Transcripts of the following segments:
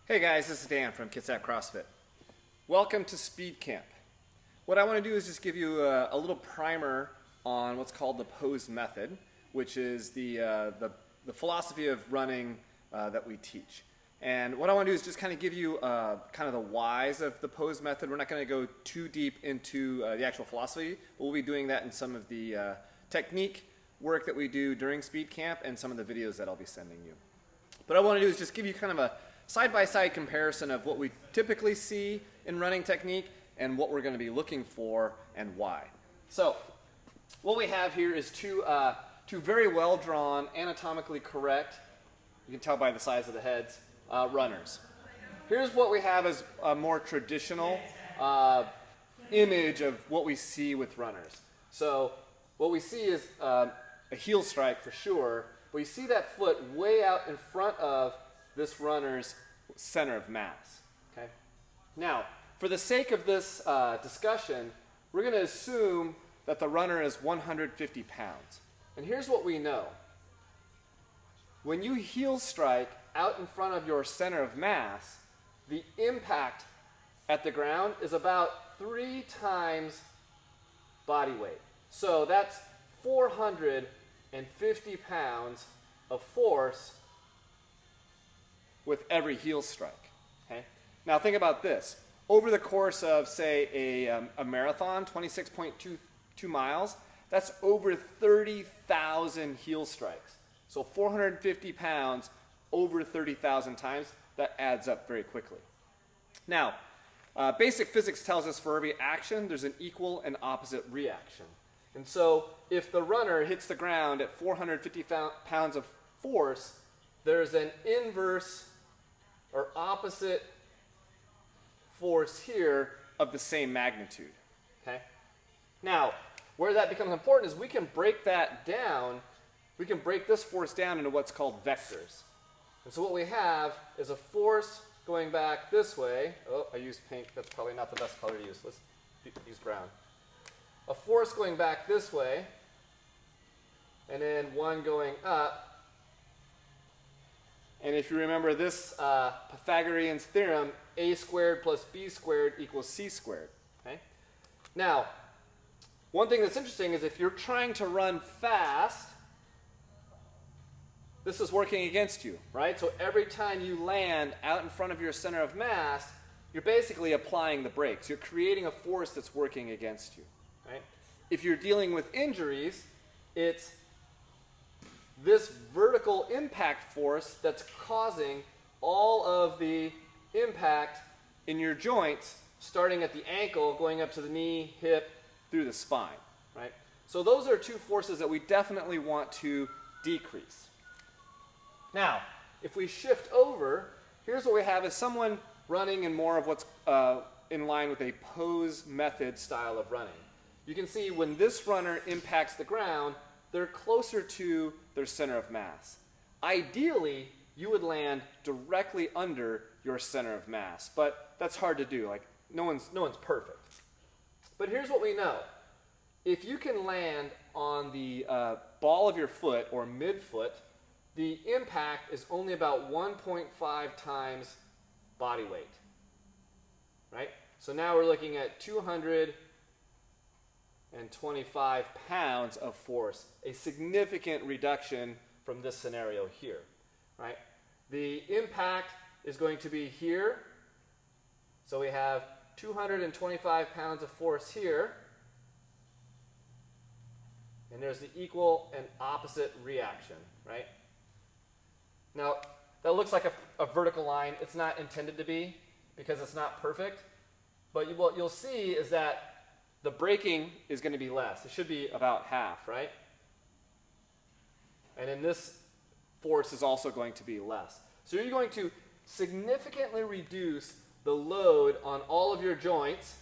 Hey guys, this is Dan from Kitsap CrossFit. Welcome to Speed Camp. What I want to do is just give you a little primer on what's called the pose method, which is the philosophy of running that we teach. And what I want to do is just kind of give you kind of the whys of the pose method. We're not going to go too deep into the actual philosophy, but we'll be doing that in some of the technique work that we do during Speed Camp and some of the videos that I'll be sending you. What I want to do is just give you kind of a side-by-side comparison of what we typically see in running technique and what we're going to be looking for and why. So what we have here is two very well-drawn, anatomically correct, you can tell by the size of the heads, runners. Here's what we have as a more traditional image of what we see with runners. So what we see is a heel strike for sure, but you see that foot way out in front of this runner's center of mass. Okay? Now, for the sake of this discussion, we're going to assume that the runner is 150 pounds. And here's what we know. When you heel strike out in front of your center of mass, the impact at the ground is about 3 times body weight. So that's 450 pounds of force with every heel strike. Okay? Now think about this. Over the course of, say, a marathon, 26.22 miles, that's over 30,000 heel strikes. So 450 pounds over 30,000 times, that adds up very quickly. Now, basic physics tells us for every action, there's an equal and opposite reaction. And so if the runner hits the ground at 450 pounds of force, there's an inverse or opposite force here of the same magnitude. Okay? Now, where that becomes important is we can break that down, we can break this force down into what's called vectors. And so what we have is a force going back this way. Oh, I used pink, that's probably not the best color to use. Let's use brown. A force going back this way, and then one going up. And if you remember this Pythagorean's theorem, a squared plus b squared equals c squared. Okay? Now, one thing that's interesting is if you're trying to run fast, this is working against you, right? So every time you land out in front of your center of mass, you're basically applying the brakes. You're creating a force that's working against you, right? If you're dealing with injuries, it's this vertical impact force that's causing all of the impact in your joints, starting at the ankle, going up to the knee, hip, through the spine, right? So those are two forces that we definitely want to decrease. Now, if we shift over, here's what we have is someone running in more of what's in line with a pose method style of running. You can see when this runner impacts the ground, they're closer to their center of mass. Ideally, you would land directly under your center of mass, but that's hard to do. Like, no one's perfect. But here's what we know. If you can land on the ball of your foot or midfoot, the impact is only about 1.5 times body weight, right? So now we're looking at 225 pounds of force, a significant reduction from this scenario here, right? The impact is going to be here, so we have 225 pounds of force here, and there's the equal and opposite reaction, right? Now, that looks like a vertical line. It's not intended to be because it's not perfect, but what you'll see is that the braking is going to be less. It should be about half, right? And then this force is also going to be less. So you're going to significantly reduce the load on all of your joints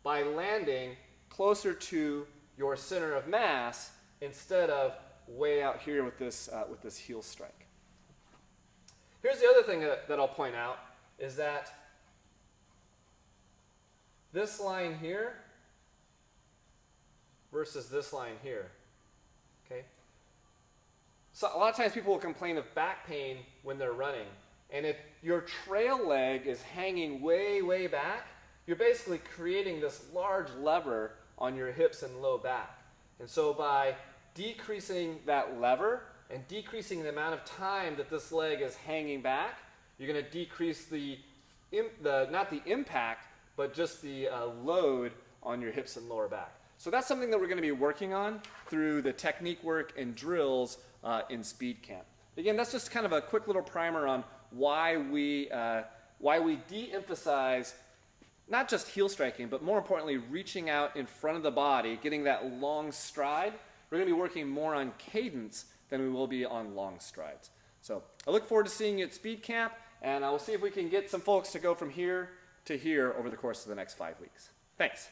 by landing closer to your center of mass instead of way out here with this heel strike. Here's the other thing that I'll point out is that this line here versus this line here. Okay? So a lot of times people will complain of back pain when they're running. And if your trail leg is hanging way, way back, you're basically creating this large lever on your hips and low back. And so by decreasing that lever and decreasing the amount of time that this leg is hanging back, you're going to decrease not the impact, but just the load on your hips and lower back. So that's something that we're going to be working on through the technique work and drills in Speed Camp. Again, that's just kind of a quick little primer on why we de-emphasize not just heel striking, but more importantly, reaching out in front of the body, getting that long stride. We're going to be working more on cadence than we will be on long strides. So I look forward to seeing you at Speed Camp, and I will see if we can get some folks to go from here to here over the course of the next 5 weeks. Thanks.